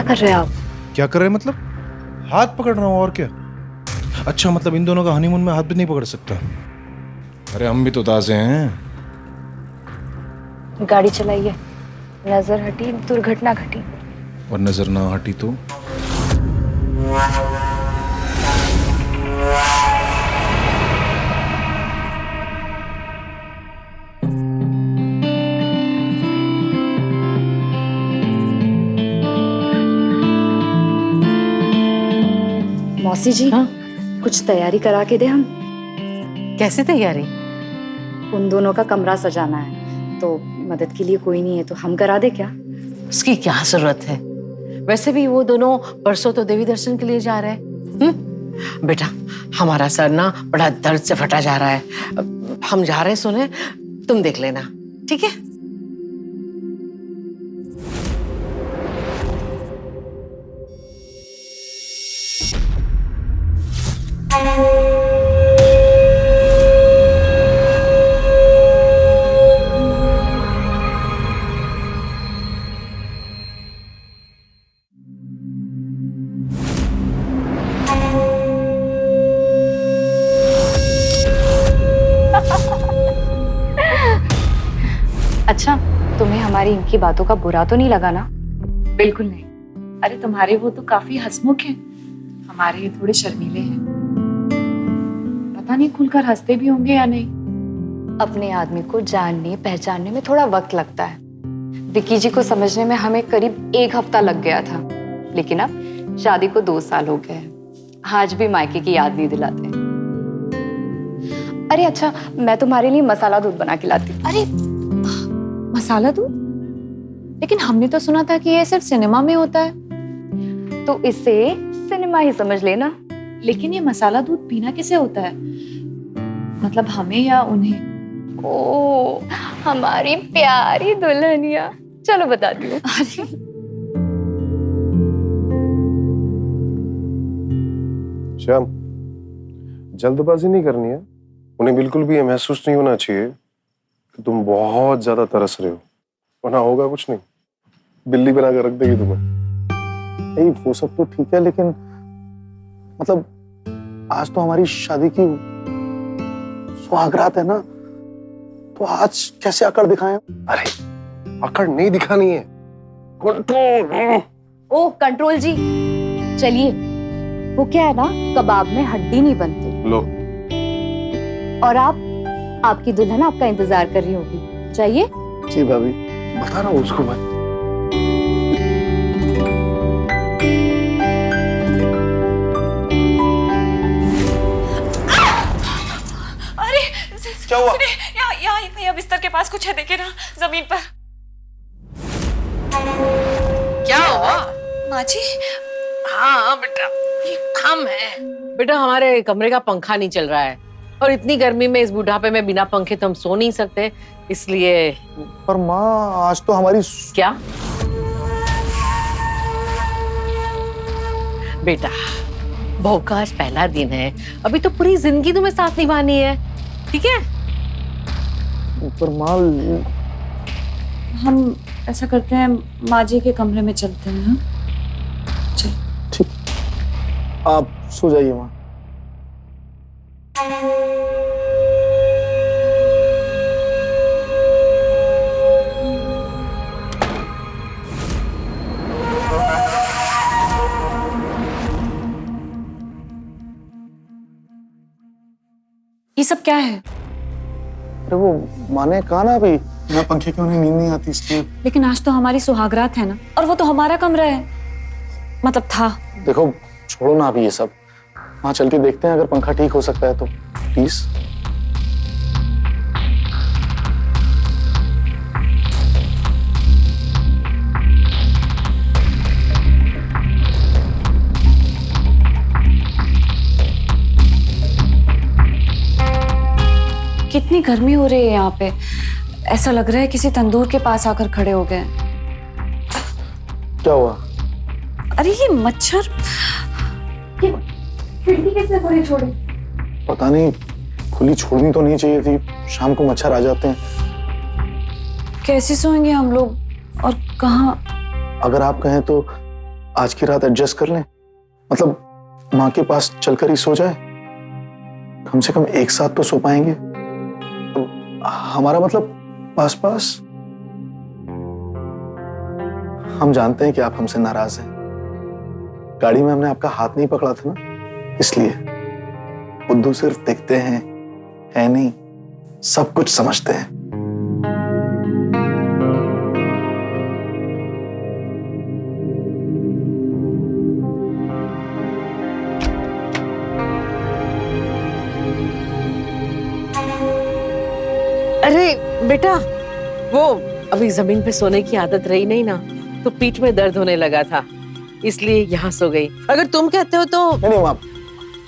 कर रहे हैं आप? क्या कर रहे हैं मतलब? हाथ पकड़ रहा हूँ और क्या। अच्छा मतलब इन दोनों का हनीमून में हाथ भी नहीं पकड़ सकता? अरे हम भी तो ताजे हैं। गाड़ी चलाइए, नजर हटी दुर्घटना घटी। और नजर ना हटी तो? मौसी जी, हाँ? कुछ तैयारी करा के दे हम। कैसी तैयारी? उन दोनों का कमरा सजाना है, तो मदद के लिए कोई नहीं है तो हम करा दे क्या? उसकी क्या जरूरत है? वैसे भी वो दोनों परसों तो देवी दर्शन के लिए जा रहे हैं। बेटा, हमारा सर ना बड़ा दर्द से फटा जा रहा है। हम जा रहे हैं, सुने, तुम देख लेना, ठीक है? अच्छा, तुम्हें हमारी इनकी बातों का बुरा तो नहीं लगा ना? बिल्कुल नहीं। अरे तुम्हारे वो तो काफी हंसमुख हैं, हमारे ये थोड़े शर्मीले हैं। पता नहीं खुलकर हंसते भी होंगे या नहीं। अपने आदमी को जानने पहचानने में थोड़ा वक्त लगता है। विकी जी को समझने में हमें करीब 1 हफ्ता लग गया था, लेकिन अब शादी को 2 साल हो गए हैं। आज भी मायके की याद नहीं दिलाते। अरे अच्छा, मैं तुम्हारे लिए मसाला दूध बना के लाती हूँ। अरे मसाला दूध? लेकिन हमने तो सुना था कि ये सिर्फ सिनेमा में होता है। तो इसे सिनेमा ही समझ लेना। लेकिन ये मसाला दूध पीना कैसे होता है? मतलब हमें या उन्हें? ओ, हमारी प्यारी दुल्हनिया, चलो बताती हूँ। श्याम, जल्दबाजी नहीं करनी है। उन्हें बिल्कुल भी ये महसूस नहीं होना चाहिए कि तुम बहुत ज्यादा तरस रहे हो, वरना होगा कुछ नहीं। बिल्ली बना कर रख देगी तुम्हें। नहीं, वो सब तो ठीक है, लेकिन मतलब आज तो हमारी शादी की सुहागरात है ना, तो आज कैसे अकड़ दिखाएं? अरे अकड़ नहीं दिखानी है, कंट्रोल। ओ कंट्रोल जी, चलिए। वो क्या है ना, कबाब में हड्डी नहीं बनती। लो। और आपकी दुल्हन आपका इंतजार कर रही होगी। चाहिए? जी भाभी। बता रहा हूँ उसको मैं। अरे क्या हुआ? यहाँ बिस्तर के पास कुछ है, देखे ना जमीन पर। क्या हुआ? माँ जी। हाँ बेटा, ये हम है। बेटा, हमारे कमरे का पंखा नहीं चल रहा है, और इतनी गर्मी में इस बुढ़ापे में बिना पंखे तो हम सो नहीं सकते, इसलिए। पर माँ, आज तो हमारी क्या बेटा, बहू का आज पहला दिन है, अभी तो पूरी जिंदगी तुम्हें साथ निभानी है, ठीक है? पर माँ, हम ऐसा करते हैं, माँ जी के कमरे में चलते हैं। हाँ? चल। ठीक, आप सो जाइए माँ। ये सब क्या है? अरे वो माने कहा ना अभी, बिना पंखे के उन्हें नींद नहीं आती, इसलिए। लेकिन आज तो हमारी सुहागरात है ना, और वो तो हमारा कमरा है, मतलब था। देखो, छोड़ो ना अभी ये सब, वहां चल के देखते हैं, अगर पंखा ठीक हो सकता है तो प्लीज। कितनी गर्मी हो रही है यहाँ पे, ऐसा लग रहा है किसी तंदूर के पास आकर खड़े हो गए। क्या हुआ? अरे ये मच्छर, खिड़की कैसे खुली छोड़ी? पता नहीं, खुली छोड़नी तो नहीं चाहिए थी, शाम को मच्छर आ जाते हैं। कैसे सोएंगे हम लोग, और कहाँ? अगर आप कहें तो आज की रात एडजस्ट कर लें, मतलब माँ के पास चलकर ही सो जाए, कम से कम एक साथ तो सो पाएंगे। हमारा मतलब पास पास। हम जानते हैं कि आप हमसे नाराज हैं, गाड़ी में हमने आपका हाथ नहीं पकड़ा था ना, इसलिए। बुद्धू सिर्फ देखते हैं, है नहीं, सब कुछ समझते हैं। अरे बेटा, वो अभी जमीन पे सोने की आदत रही नहीं ना, तो पीठ में दर्द होने लगा था, इसलिए यहाँ सो गई। अगर तुम कहते हो तो। नहीं आप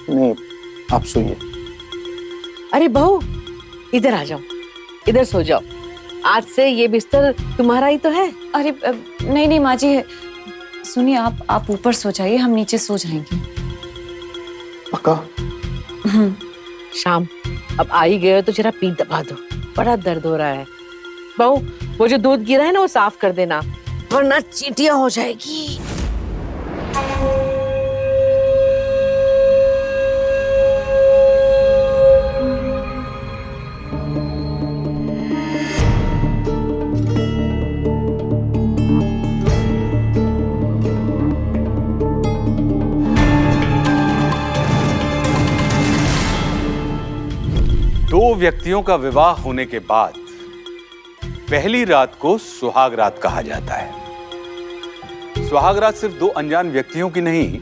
नहीं, आप सोइए। अरे बहू, इधर आ जाओ, इधर सो जाओ। आज से ये बिस्तर तुम्हारा ही तो है। अरे नहीं नहीं माँ जी, सुनिए, आप ऊपर सो जाइए, हम नीचे सो जाएंगे। पक्का? शाम, अब आ ही गए हो तो जरा पीठ दबा दो, बड़ा दर्द हो रहा है। बहू, वो जो दूध गिरा है ना, वो साफ कर देना, वरना चींटियां हो जाएगी। दो व्यक्तियों का विवाह होने के बाद पहली रात को सुहाग रात कहा जाता है। सुहाग रात सिर्फ दो अनजान व्यक्तियों की नहीं,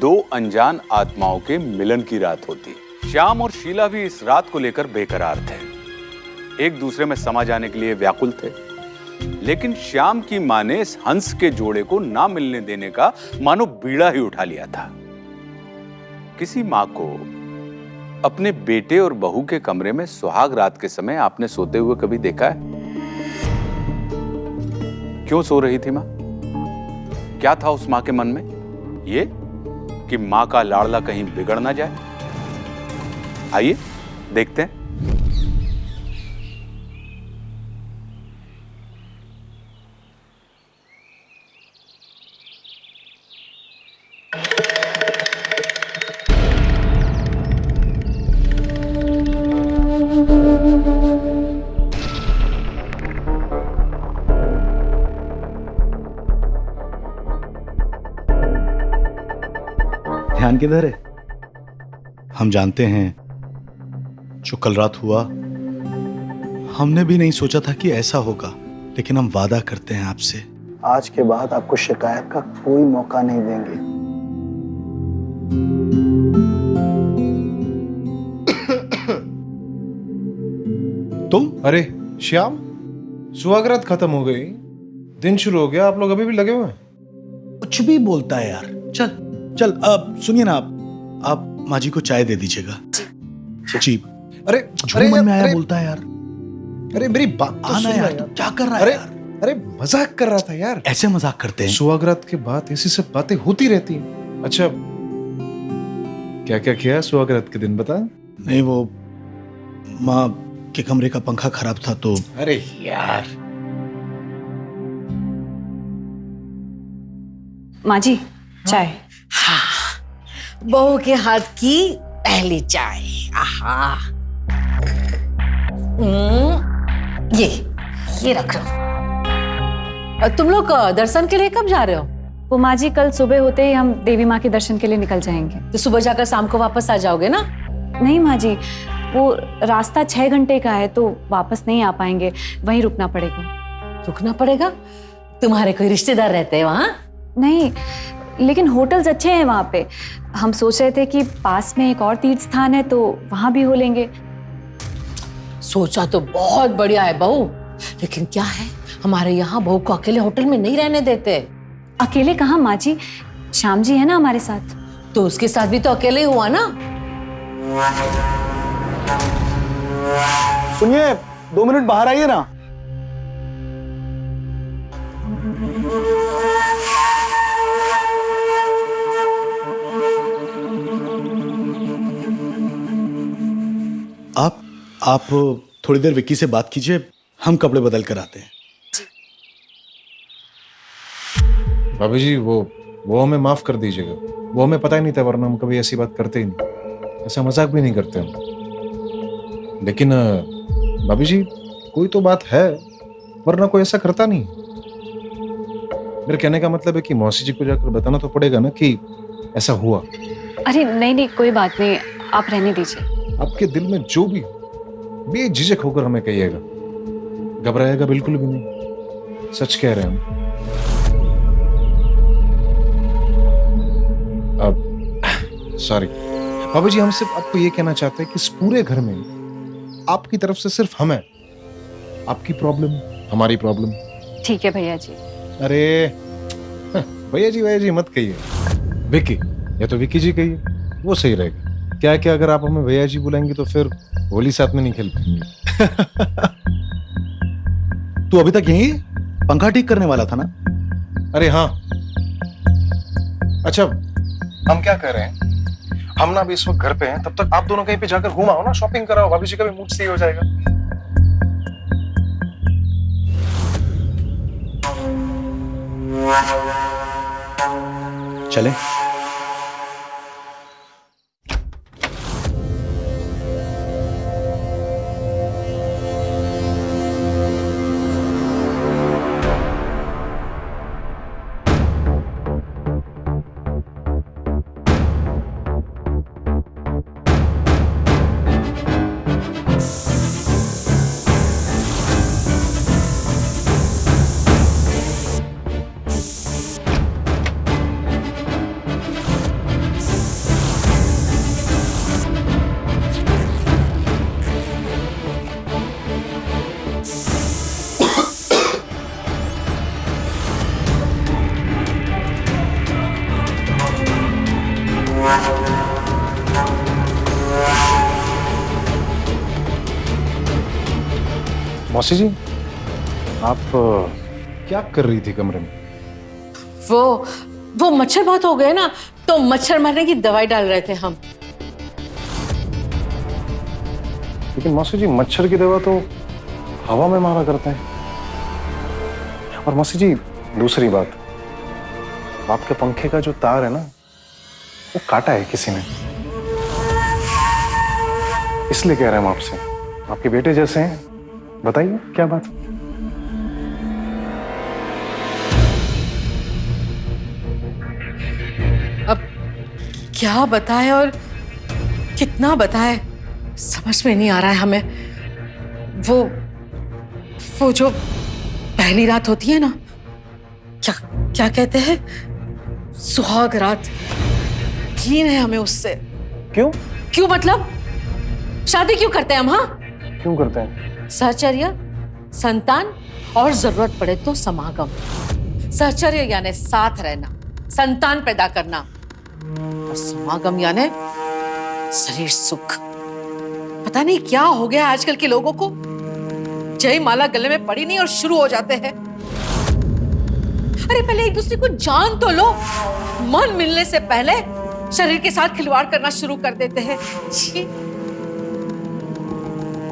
दो अनजान आत्माओं के मिलन की रात होती है। श्याम और शीला भी इस रात को लेकर बेकरार थे, एक दूसरे में समा जाने के लिए व्याकुल थे। लेकिन श्याम की मां ने इस हंस के जोड़े को ना मिलने देने का मानो बीड़ा ही उठा लिया था। किसी मां को अपने बेटे और बहू के कमरे में सुहाग रात के समय आपने सोते हुए कभी देखा है? क्यों सो रही थी मां? क्या था उस मां के मन में? ये कि मां का लाडला कहीं बिगड़ ना जाए। आइए देखते हैं। ध्यान किधर है? हम जानते हैं जो कल रात हुआ, हमने भी नहीं सोचा था कि ऐसा होगा, लेकिन हम वादा करते हैं आपसे, आज के बाद आपको शिकायत का कोई मौका नहीं देंगे। तुम? अरे श्याम, सुहागरात खत्म हो गई, दिन शुरू हो गया, आप लोग अभी भी लगे हुए हैं? कुछ भी बोलता है यार। चल चल, अब सुनिए ना, आप माँ जी को चाय दे दीजिएगा। जी। अरे जो मन में आया बोलता है यार। अरे मेरी बात तो आना सुन यार, यार। तू क्या कर रहा है अरे यार? अरे मजाक कर रहा था यार। ऐसे मजाक करते हैं? सुहागरात के बाद ऐसी सब बातें होती रहती हैं। अच्छा, क्या क्या किया सुहागरात के दिन बता? नहीं, वो माँ के कमरे का पंखा खराब था तो। अरे यार, माँ जी चाय। हाँ, बहू के हाथ की पहली चाय। आहा। ये रख लो। तुम लोग दर्शन के लिए कब जा रहे हो? वो माँ जी, कल सुबह होते ही हम देवी माँ के दर्शन के लिए निकल जाएंगे। तो सुबह जाकर शाम को वापस आ जाओगे ना? नहीं माँ जी, वो रास्ता 6 घंटे का है, तो वापस नहीं आ पाएंगे, वहीं रुकना पड़ेगा। रुकना पड़ेगा? तुम्हारे कोई रिश्तेदार रहते हैं वहाँ? नहीं, लेकिन होटल्स अच्छे हैं वहाँ पे। हम सोच रहे थे कि पास में एक और तीर्थ स्थान है, तो वहाँ भी हो लेंगे। सोचा तो बहुत बढ़िया है बहू, लेकिन क्या है, हमारे यहाँ बहू को अकेले होटल में नहीं रहने देते। अकेले कहाँ माँ जी, श्याम जी है ना हमारे साथ। तो उसके साथ भी तो अकेले ही हुआ ना। सुनिए, 2 मिनट बाहर आइए ना। आप थोड़ी देर विक्की से बात कीजिए, हम कपड़े बदल कर आते हैं। भाभी जी, वो वो हमें माफ कर दीजिएगा। वो हमें पता ही नहीं था, वरना हम कभी ऐसी बात करते ही नहीं, ऐसा मजाक भी नहीं करते हम। लेकिन भाभी जी कोई तो बात है, वरना कोई ऐसा करता नहीं। मेरे कहने का मतलब है कि मौसी जी को जाकर बताना तो पड़ेगा ना कि ऐसा हुआ। अरे नहीं नहीं, कोई बात नहीं, आप रहने दीजिए। आपके दिल में जो भी बेझिझक होकर हमें कहिएगा, घबराएगा बिल्कुल भी नहीं, सच कह रहे हैं हम। अब सॉरी बाबू जी, हम सिर्फ आपको ये कहना चाहते हैं कि इस पूरे घर में आपकी तरफ से सिर्फ हम हैं। आपकी प्रॉब्लम हमारी प्रॉब्लम। ठीक है भैया जी। अरे भैया जी मत कहिए, विक्की, या तो विक्की जी कहिए, वो सही रहेगा। क्या है कि अगर आप हमें भैया जी बुलाएंगे तो फिर होली साथ में नहीं खेल पाएंगे। तू अभी तक यही पंखा ठीक करने वाला था ना? अरे हाँ, अच्छा हम क्या कर रहे हैं, हम ना अभी इस वक्त घर पे हैं, तब तक आप दोनों कहीं पे जाकर घूम आओ ना, शॉपिंग कराओ, भाभी जी का भी मूड सही हो जाएगा। चले। मौसी जी, आप क्या कर रही थी कमरे में? वो मच्छर बहुत हो गए ना, तो मच्छर मारने की दवाई डाल रहे थे हम। लेकिन मौसी जी, मच्छर की दवा तो हवा में मारा करते हैं। और मौसी जी, दूसरी बात, आपके पंखे का जो तार है ना, वो काटा है किसी ने, इसलिए कह रहे हैं हम आपसे। आपके बेटे जैसे हैं, बताइए क्या बात। अब क्या बताए और कितना बताए, समझ में नहीं आ रहा है हमें। वो जो पहली रात होती है ना, क्या कहते हैं, सुहाग रात, घिन है हमें उससे। क्यों मतलब शादी क्यों करते हैं हम? हाँ, क्यों करते हैं? सहचर्य, संतान और जरूरत पड़े तो समागम। सहचर्य यानी साथ रहना, संतान पैदा करना, और समागम यानी शरीर सुख। पता नहीं क्या हो गया आजकल के लोगों को, जय माला गले में पड़ी नहीं और शुरू हो जाते हैं। अरे पहले एक दूसरे को जान तो लो, मन मिलने से पहले शरीर के साथ खिलवाड़ करना शुरू कर देते हैं। छी,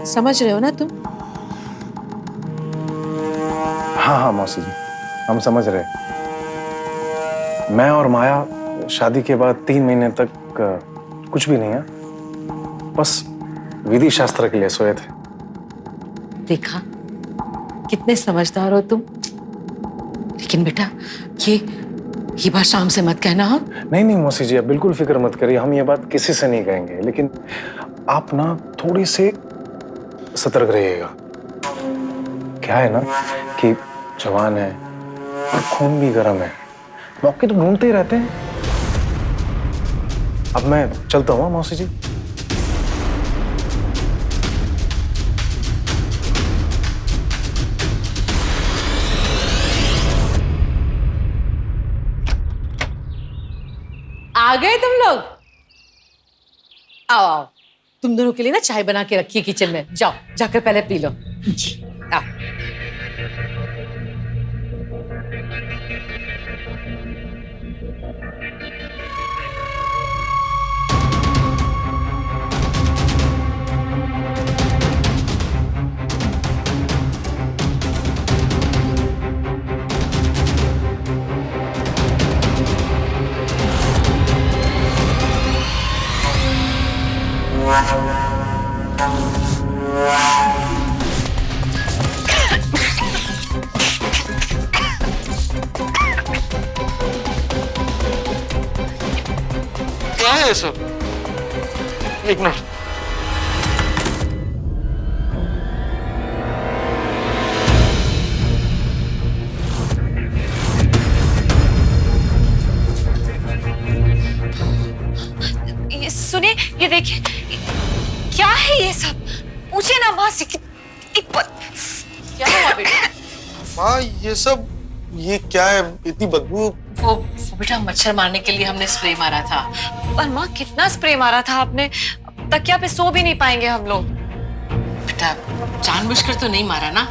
समझ रहे हो ना तुम? हाँ मौसी जी, हम समझ रहे हैं। मैं और माया शादी के बाद 3 महीने तक कुछ भी नहीं है, बस विधि शास्त्र के लिए सोए थे। देखा कितने समझदार हो तुम। लेकिन बेटा, ये बात शाम से मत कहना। हाँ, नहीं मौसी जी, आप बिल्कुल फिक्र मत करिए, हम ये बात किसी से नहीं कहेंगे। लेकिन आप ना थोड़ी से सतर्क रहिएगा। क्या है ना कि जवान है और खून भी गर्म है, मौके तो ढूंढते ही रहते हैं। अब मैं चलता हूँ मौसी जी। आ गए तुम लोग? आओ, तुम दोनों के लिए ना चाय बना के रखी है किचन में, जाओ जाकर पहले पी लो। आओ। क्या है ये सब? एक मिनट। ये सुनिए, ये देखिए, क्या है ये सब? पूछे ना माँ से क्या हुआ बेटा? माँ ये क्या है? इतनी बदबू। वो बेटा मच्छर मारने के लिए हमने स्प्रे मारा था। पर माँ कितना स्प्रे मारा था आपने? तकिया पे सो भी नहीं पाएंगे हम लोग। बेटा जानबूझकर तो नहीं मारा ना।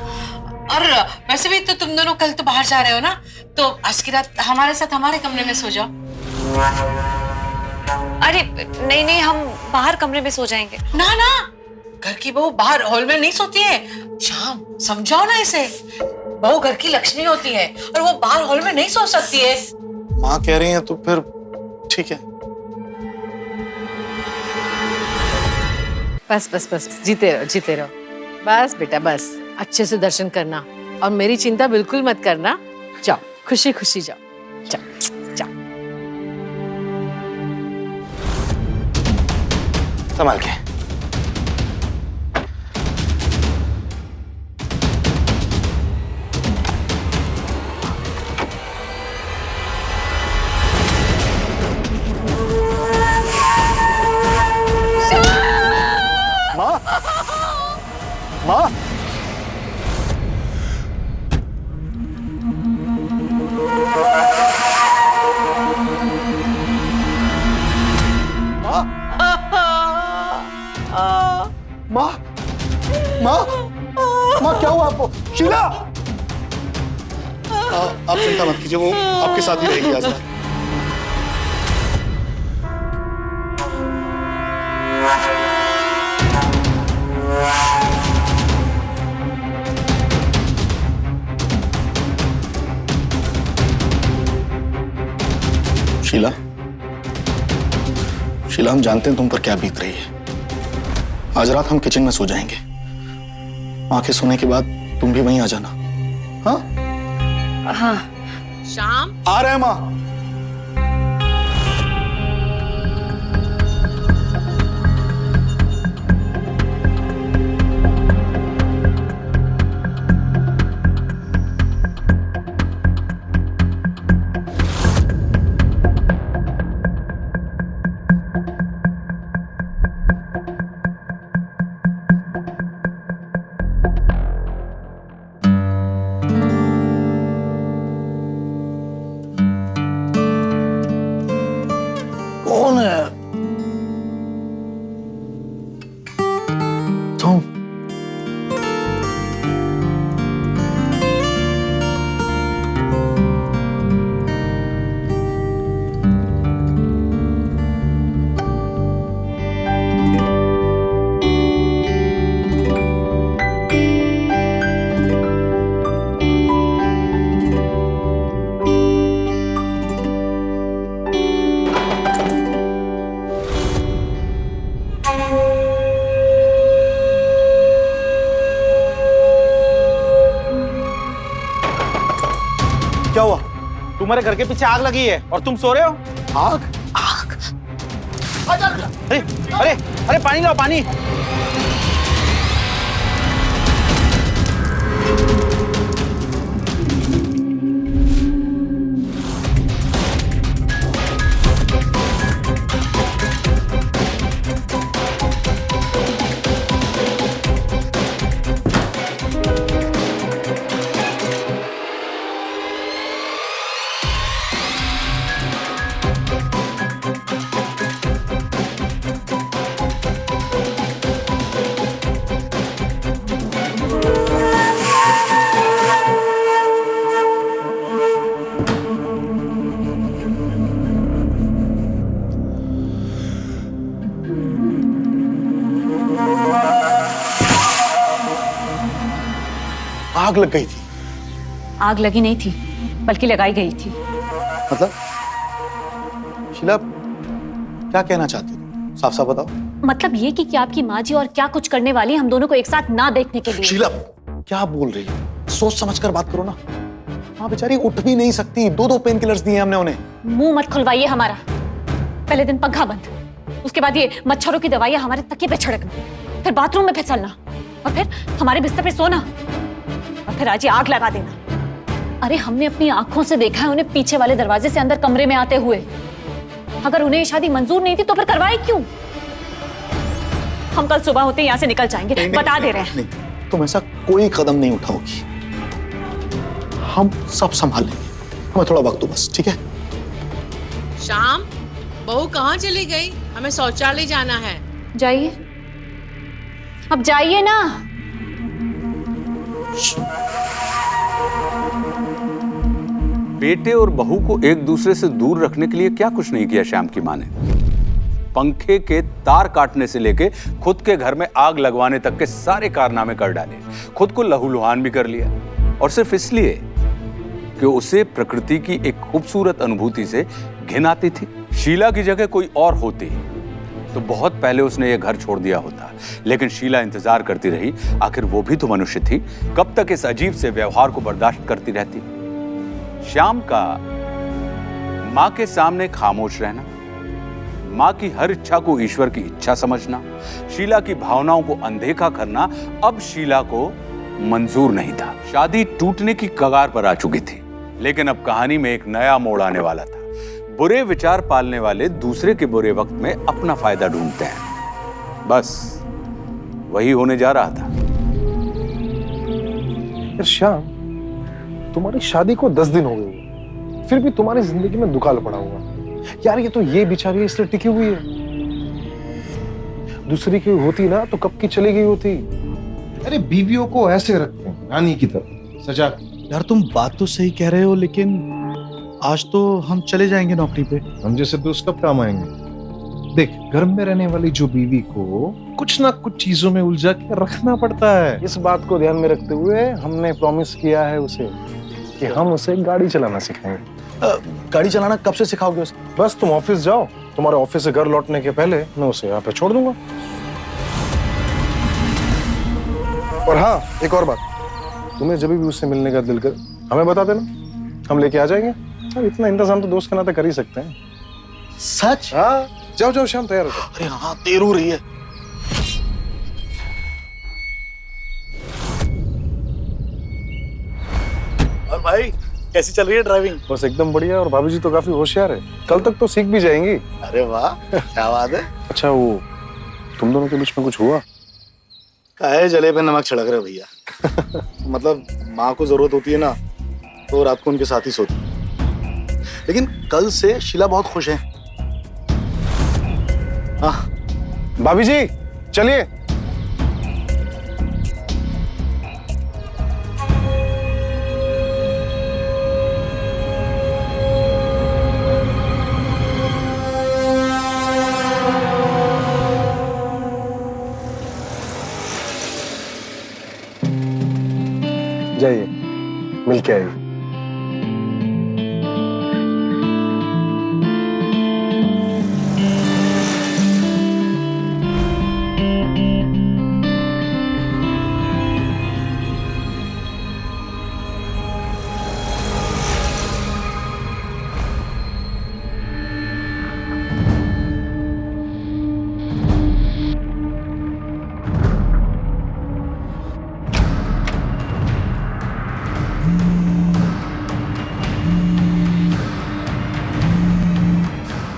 और वैसे भी तो तुम दोनों कल तो बाहर जा रहे हो ना, तो आज की रात हमारे साथ हमारे कमरे में सो जाओ। अरे नहीं नहीं, हम बाहर कमरे में सो जाएंगे। ना ना, घर की बहू बाहर हॉल में नहीं सोती है। शाम, समझाओ ना इसे। बहू घर की लक्ष्मी होती है और वो बाहर हॉल में नहीं सो सकती है। माँ कह रही है तो फिर ठीक है। बस बस बस, जीते रहो जीते रहो। बस बेटा बस, अच्छे से दर्शन करना और मेरी चिंता बिल्कुल मत करना। जाओ खुशी खुशी जाओ, जाओ जाओ। संभाल के। माँ, माँ, माँ, माँ, माँ क्या हुआ आपको? शीला! आप चिंता मत कीजिए, वो आपके साथ ही रहेगी आज रात। शीला, शीला, हम जानते हैं तुम पर क्या बीत रही है। आज रात हम किचन में सो जाएंगे। आंखें सोने के बाद तुम भी वहीं आ जाना। हाँ हाँ। शाम, आ रहे हैं माँ। कौन है तुम? क्या हुआ? तुम्हारे घर के पीछे आग लगी है और तुम सो रहे हो। आग? आग? अरे अरे अरे पानी लाओ, पानी। आग लग गई थी? आग लगी नहीं थी, बल्कि लगाई गई थी। मतलब शीला क्या कहना चाहती हो? साफ साफ बताओ। मतलब ये कि आपकी माँ जी और क्या कुछ करने वाली है हम दोनों को एक साथ ना देखने के लिए। शीला, क्या बोल रही है? सोच समझ कर बात करो ना। माँ बेचारी उठ भी नहीं सकती, 2 पेन किलर्स दिए हमने उन्हें। मुंह मत खुलवाइए हमारा। पहले दिन पंखा बंद, उसके बाद ये मच्छरों की दवाइयां हमारे तकिए पे छिड़कना, फिर बाथरूम में फिसलना, और फिर हमारे बिस्तर पे सोना, और फिर आज ये आग लगा देना। अरे हमने अपनी आंखों से देखा है उन्हें पीछे वाले दरवाजे से अंदर कमरे में आते हुए। अगर उन्हें ये शादी मंजूर नहीं थी तो फिर करवाई क्यों? हम कल सुबह होते यहाँ से निकल जाएंगे, बता दे रहे हैं। नहीं, तुम ऐसा कोई कदम नहीं उठाओगी, हम सब संभाल लेंगे। हमें थोड़ा वक्त दो बस, ठीक है? शाम, बहू कहाँ चली गई? हमें शौचालय जाना है। जाइए, अब जाइए ना। बेटे और बहू को एक दूसरे से दूर रखने के लिए क्या कुछ नहीं किया श्याम की माँ ने। पंखे के तार काटने से लेके खुद के घर में आग लगवाने तक के सारे कारनामे कर डाले। खुद को लहूलुहान भी कर लिया, और सिर्फ इसलिए कि उसे प्रकृति की एक खूबसूरत अनुभूति से घिन आती थी। शीला की जगह कोई और होती तो बहुत पहले उसने ये घर छोड़ दिया होता, लेकिन शीला इंतजार करती रही। आखिर वो भी तो मनुष्य थी, कब तक इस अजीब से व्यवहार को बर्दाश्त करती रहती। श्याम का माँ के सामने खामोश रहना, माँ की हर इच्छा को ईश्वर की इच्छा समझना, शीला की भावनाओं को अनदेखा करना अब शीला को मंजूर नहीं था। शादी टूटने की कगार पर आ चुकी थी, लेकिन अब कहानी में एक नया मोड़ आने वाला था। बुरे विचार पालने वाले दूसरे के बुरे वक्त में अपना फायदा ढूंढते हैं, बस वही होने जा रहा था। यार श्याम, तुम्हारी शादी को 10 दिन हो गए, फिर भी तुम्हारी जिंदगी में दुकाल पड़ा हुआ। यार ये तो ये बिचारी है, इसलिए टिकी हुई है। दूसरी की होती ना तो कब की चली गई होती। अरे बीवियों को ऐसे रखते हैं रानी की तरह सजा के। यार तुम बात तो सही कह रहे हो, लेकिन आज तो हम चले जाएंगे नौकरी पे। हम जैसे दोस्त कब काम आएंगे? देख, घर में रहने वाली जो बीवी को कुछ ना कुछ चीजों में उलझा के रखना पड़ता है। इस बात को ध्यान में रखते हुए हमने प्रॉमिस किया है उसे कि हम उसे गाड़ी चलाना सिखाएंगे। गाड़ी चलाना कब से सिखाओगे उसे? बस तुम ऑफिस जाओ, तुम्हारे ऑफिस से घर लौटने के पहले मैं उसे यहाँ पे छोड़ दूंगा। और हाँ, एक और बात, तुम्हें जब भी उससे मिलने का दिल कर हमें बता देना, हम लेके आ जाएंगे। इतना इंतजाम तो दोस्त के नाते कर ही सकते हैं। सच? हाँ, जाओ जाओ श्याम, तैयार हो जाओ। अरे हाँ, देर हो रही है। और भाई कैसी चल रही है ड्राइविंग? बस एकदम बढ़िया, और भाभी जी तो काफी होशियार है, कल तक तो सीख भी जाएंगी। अरे वाह, क्या बात है। अच्छा, वो तुम दोनों के बीच में कुछ हुआ? काहे जले पे नमक छिड़क रहे भैया। मतलब माँ को जरूरत होती है ना तो रात को उनके साथ ही सोती, लेकिन कल से शीला बहुत खुश है। हाँ भाभी जी चलिए। जाइए, मिल के आइए।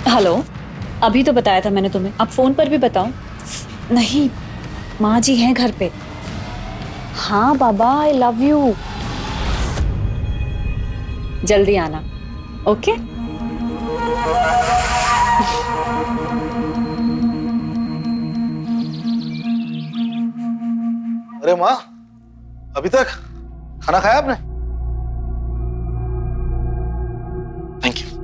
हेलो, अभी तो बताया था मैंने तुम्हें, अब फोन पर भी बताऊं? नहीं, माँ जी हैं घर पे। हाँ बाबा, आई लव यू। जल्दी आना, ओके? अरे माँ, अभी तक खाना खाया आपने? Thank you.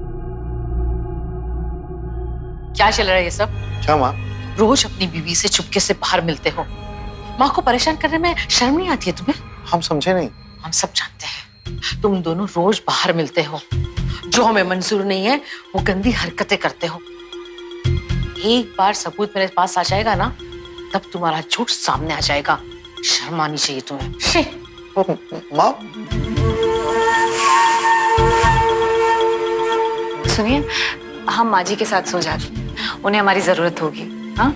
क्या चल रहा है ये सब? क्या माँ? रोज अपनी बीवी से चुपके से बाहर मिलते हो। माँ को परेशान करने में शर्म नहीं आती है तुम्हें? हम समझे नहीं। हम सब जानते हैं, तुम दोनों रोज बाहर मिलते हो, जो हमें मंजूर नहीं है वो गंदी हरकतें करते हो। एक बार सबूत मेरे पास आ जाएगा ना, तब तुम्हारा झूठ सामने आ जाएगा। शर्म आनी चाहिए तुम्हें। शी। माँ, सुनिए, हम माँ जी के साथ सो जाते हैं, उन्हें हमारी जरूरत होगी। हाँ,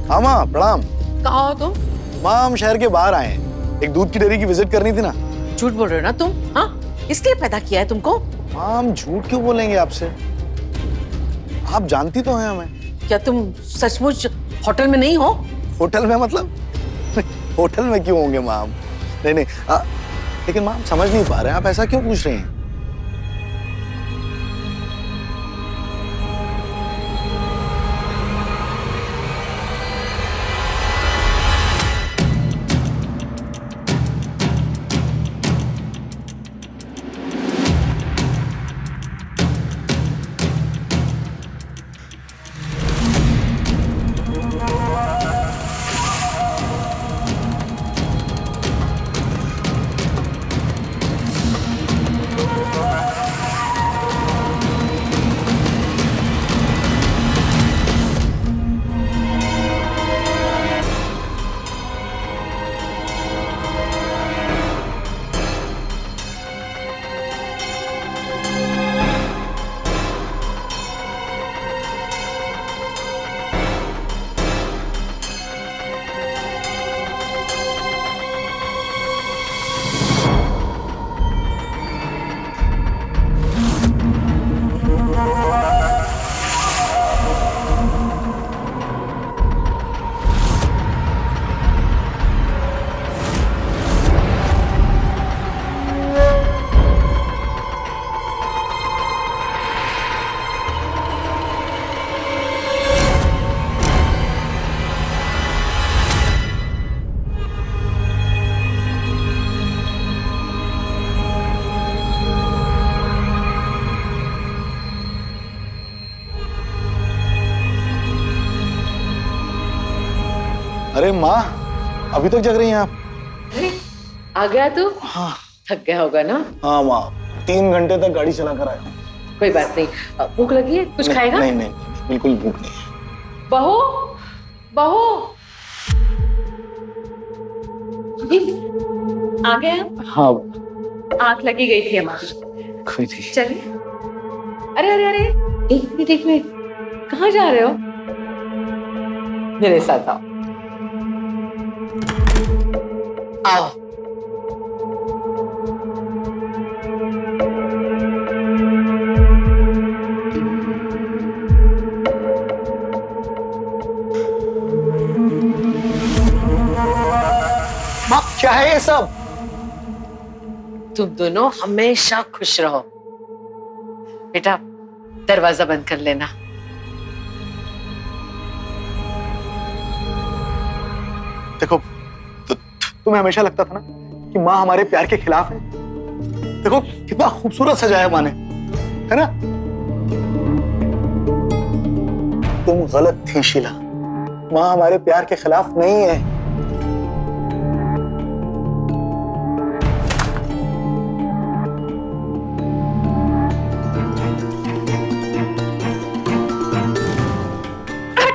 हाँ माँ प्रणाम। कहाँ हो तुम? माँ हम शहर के बाहर आए हैं, एक दूध की डेयरी की विजिट करनी थी ना। झूठ बोल रहे हो ना तुम? हाँ, इसलिए पैदा किया है तुमको? माँ हम झूठ क्यों बोलेंगे आपसे, आप जानती तो हैं हमें। क्या तुम सचमुच होटल में नहीं हो? होटल में मतलब? होटल में क्यों होंगे माँ हम? नहीं नहीं लेकिन माँ हम समझ नहीं पा रहे हैं, आप ऐसा क्यों पूछ रहे हैं? अरे माँ अभी तक जग रही हैं आप? अरे आ गया तू? हाँ थक गया होगा ना? हाँ माँ 3 घंटे तक गाड़ी चला कर आया हूँ। कोई बात नहीं, भूख लगी है? कुछ खाएगा? नहीं, नहीं नहीं बिल्कुल भूख नहीं है। बहू, बहू जी, आ गए आप? हाँ आंख लगी गई थी हमारी। कोई नहीं। चलिए। अरे अरे अरे, एक मिनट, कहाँ जा रहे हो? मेरे साथ आओ। आओ। माँ क्या है ये सब? तुम दोनों हमेशा खुश रहो। बेटा दरवाजा बंद कर लेना। देखो तुम्हें हमेशा लगता था ना कि माँ हमारे प्यार के खिलाफ है। देखो कितना खूबसूरत सजाया माँ ने, है ना? तुम गलत थी शीला, माँ हमारे प्यार के खिलाफ नहीं है।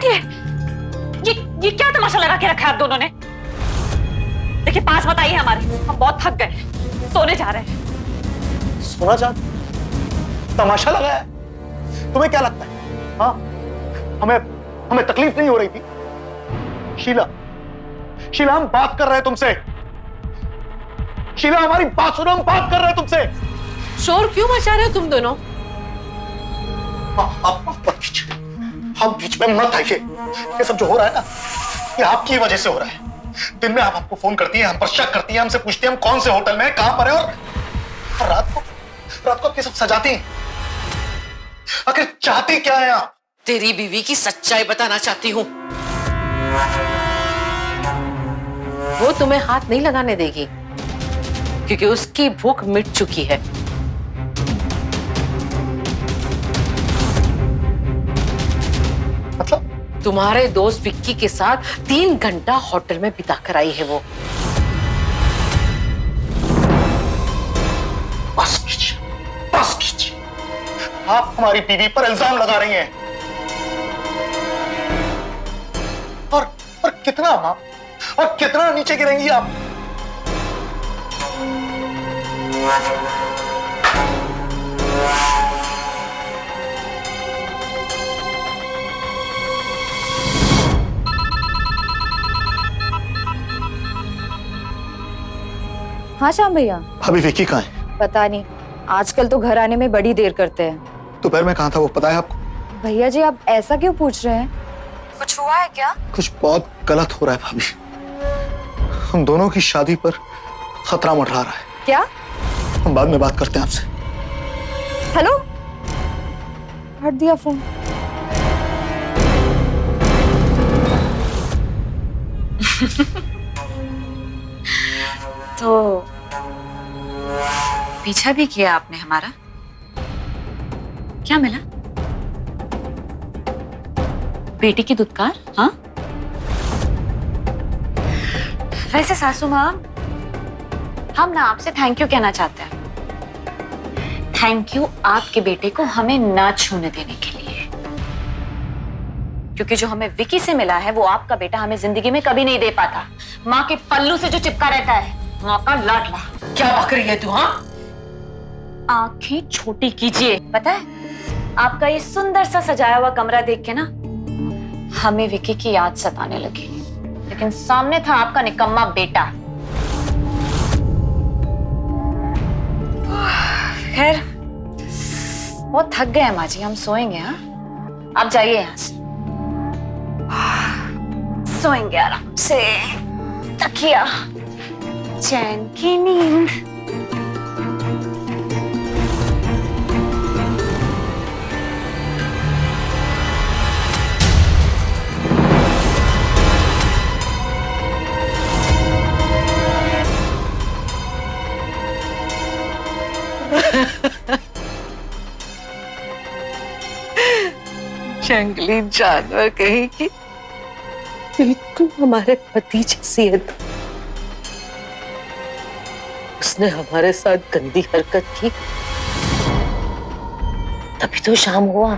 उठिए। ये क्या तमाशा लगा के रखा है आप दोनों ने? देखिए पास मत आइए हमारे, हम बहुत थक गए, सोने जा रहे हैं। सोना चाहती? तमाशा लगा है? तुम्हें क्या लगता है? हाँ, हमें तकलीफ नहीं हो रही थी? शीला, शीला हम बात कर रहे हैं तुमसे। शीला हमारी बात सुनो, हम बात कर रहे हैं तुमसे। शोर क्यों मचा रहे हो तुम दोनों? हम बीच में मत आइए। ये सब जो हो रहा है ना, ये आपकी वजह से हो रहा है। दिन में आप हमको फोन करती है, हम पर शक करती है, हमसे पूछती है हम कौन से होटल में, कहां पर है, और रात को आप ये सब सजाती हैं। आखिर चाहती क्या है आप? तेरी बीवी की सच्चाई बताना चाहती हूँ। वो तुम्हें हाथ नहीं लगाने देगी, क्योंकि उसकी भूख मिट चुकी है। मतलब? तुम्हारे दोस्त विक्की के साथ 3 घंटा होटल में बिता कर आई है वो। बस कीजिए, बस कीजिए। आप हमारी बीवी पर इल्जाम लगा रही हैं। और कितना मां, और कितना नीचे गिरेंगी आप? हाँ श्याम भैया। अभी विक्की कहाँ है? पता नहीं, आजकल तो घर आने में बड़ी देर करते हैं। दोपहर में कहाँ था वो पता है आपको? भैया जी आप ऐसा क्यों पूछ रहे हैं? कुछ हुआ है क्या? कुछ बहुत गलत हो रहा है भाभी। हम दोनों की शादी पर खतरा मंडरा रहा है। क्या? हम बाद में बात करते हैं आपसे। हेलो, हट दिया फोन। तो पीछा भी किया आपने हमारा? क्या मिला? बेटी की दुत्कार? हाँ, वैसे सासू माँ, हम ना आपसे थैंक यू कहना चाहते हैं। थैंक यू आपके बेटे को हमें ना छूने देने के लिए, क्योंकि जो हमें विकी से मिला है वो आपका बेटा हमें जिंदगी में कभी नहीं दे पाता। माँ के पल्लू से जो चिपका रहता है, माँ का लाडला। क्या बक रही है तू? हाँ, आंखें छोटी कीजिए। पता है, आपका ये सुंदर सा सजाया हुआ कमरा देख के ना हमें विकी की याद सताने लगी, लेकिन सामने था आपका निकम्मा बेटा। खैर, बहुत थक गए हैं माँ जी, हम सोएंगे। हाँ, आप जाइए यहाँ से, सोएंगे आराम से, तकिया, चैन की नींद। जंगली जानवर कहीं की, बिल्कुल हमारे पति जैसी है। उसने हमारे साथ गंदी हरकत की, तभी तो शाम हुआ।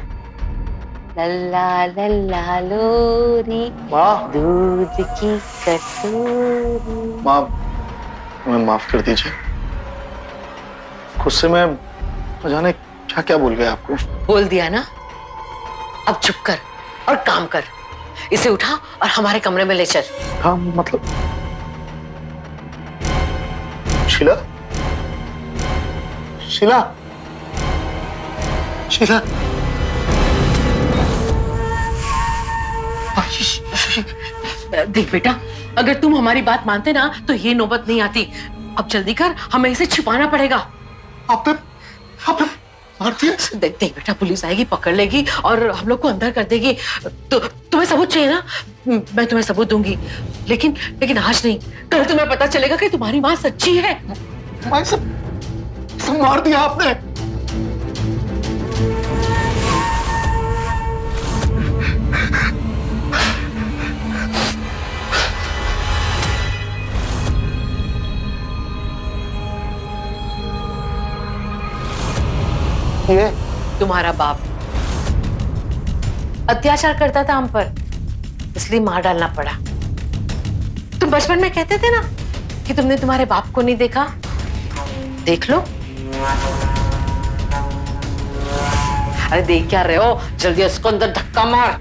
लल्ला लल्ला लोरी, माँ, दूध की कटोरी। माँ, हमें माफ कर दीजिए। गुस्से में न जाने क्या क्या बोल गया आपको। बोल दिया ना, अब चुप कर और काम कर। इसे उठा और हमारे कमरे में ले चल। हाँ मतलब शीला, शीला, शीला, देख बेटा, अगर तुम हमारी बात मानते ना तो ये नौबत नहीं आती। अब जल्दी कर, हमें इसे छिपाना पड़ेगा। आपने मारती है? देख देख बेटा, पुलिस आएगी, पकड़ लेगी और हम लोग को अंदर कर देगी। तो तुम्हें सबूत चाहिए ना? मैं तुम्हें सबूत दूंगी, लेकिन आज नहीं, कल तुम्हें पता चलेगा कि तुम्हारी माँ सच्ची है। माँ, सब मार दिया आपने। ये तुम्हारा बाप अत्याचार करता था हम पर, इसलिए मार डालना पड़ा। तुम बचपन में कहते थे ना कि तुमने तुम्हारे बाप को नहीं देखा, देख लो। अरे देख क्या रहे हो, जल्दी उसको अंदर धक्का मार।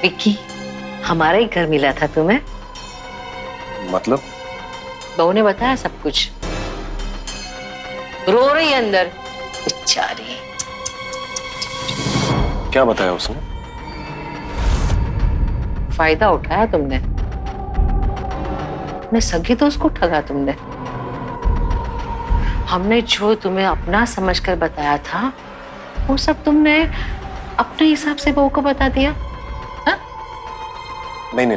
विक्की, हमारा ही घर मिला था तुम्हें। मतलब? बहू ने बताया सब कुछ। रो रही है अंदर बेचारी। क्या बताया उसने? फायदा उठाया तुमने, अपने सगे दोस्त को ठगा तुमने। हमने जो तुम्हें अपना समझकर बताया था वो सब तुमने अपने हिसाब से बहू को बता दिया। नहीं,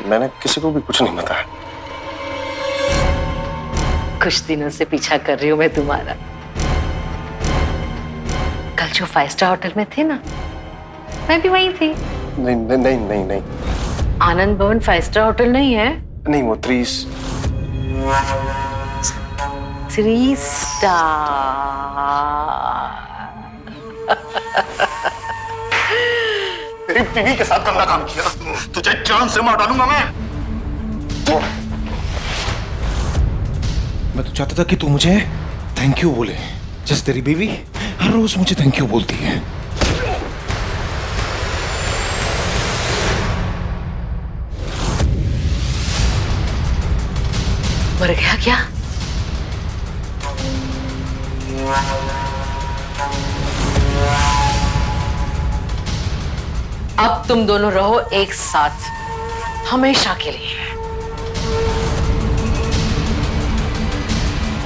मैंने किसी को भी कुछ नहीं बताया। कुछ दिनों से पीछा कर रही हूं मैं तुम्हारा। कल जो 5 स्टार होटल में थे ना, मैं भी वहीं थी। नहीं। आनंद भवन 5 स्टार होटल नहीं है? नहीं, वो 3 स्टार। तेरी बीवी के साथ गंदा काम किया, तुझे जान से मार डालूंगा मैं। मैं तो चाहता था कि तू मुझे थैंक यू बोले, जैसे तेरी बीवी हर रोज मुझे थैंक यू बोलती है। मर गया क्या? अब तुम दोनों रहो एक साथ हमेशा के लिए।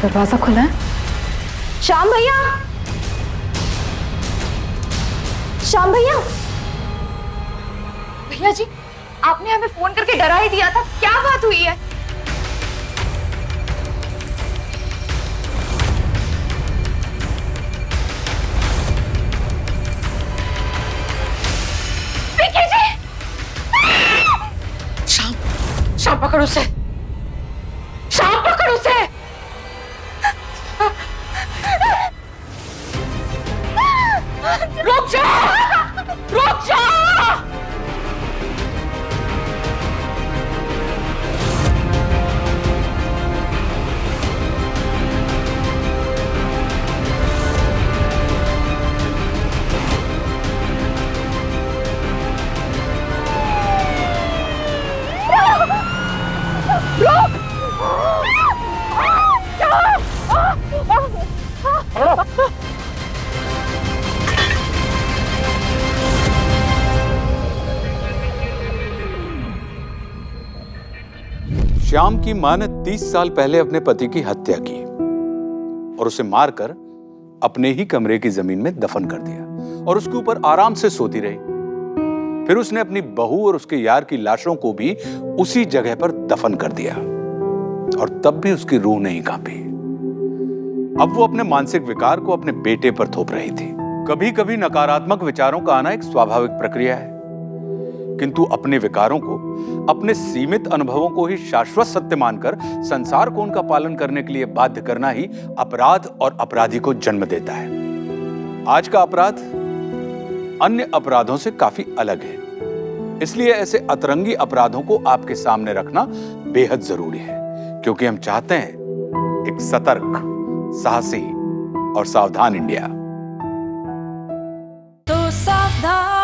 दरवाजा खुला है। श्याम भैया, श्याम भैया। भैया जी, आपने हमें फोन करके डरा ही दिया था, क्या बात हुई है? शाम पकड़ उसे, शाम पकड़ उसे। रुक जा, रुक जा। श्याम की मां ने 30 साल पहले अपने पति की हत्या की और उसे मारकर अपने ही कमरे की जमीन में दफन कर दिया और उसके ऊपर आराम से सोती रही। फिर उसने अपनी बहू और उसके यार की लाशों को भी उसी जगह पर दफन कर दिया और तब भी उसकी रूह नहीं कांपी। अब वो अपने मानसिक विकार को अपने बेटे पर थोप रही थी। कभी कभी नकारात्मक विचारों का आना एक स्वाभाविक प्रक्रिया है, किंतु अपने विकारों को, अपने सीमित अनुभवों को ही शाश्वत सत्य मानकर संसार को उनका पालन करने के लिए बाध्य करना ही अपराध और अपराधी को जन्म देता है। आज का अपराध अन्य अपराधों से काफी अलग है, इसलिए ऐसे अतरंगी अपराधों को आपके सामने रखना बेहद जरूरी है, क्योंकि हम चाहते हैं एक सतर्क, साहसी और सावधान इंडिया। तो सावधान।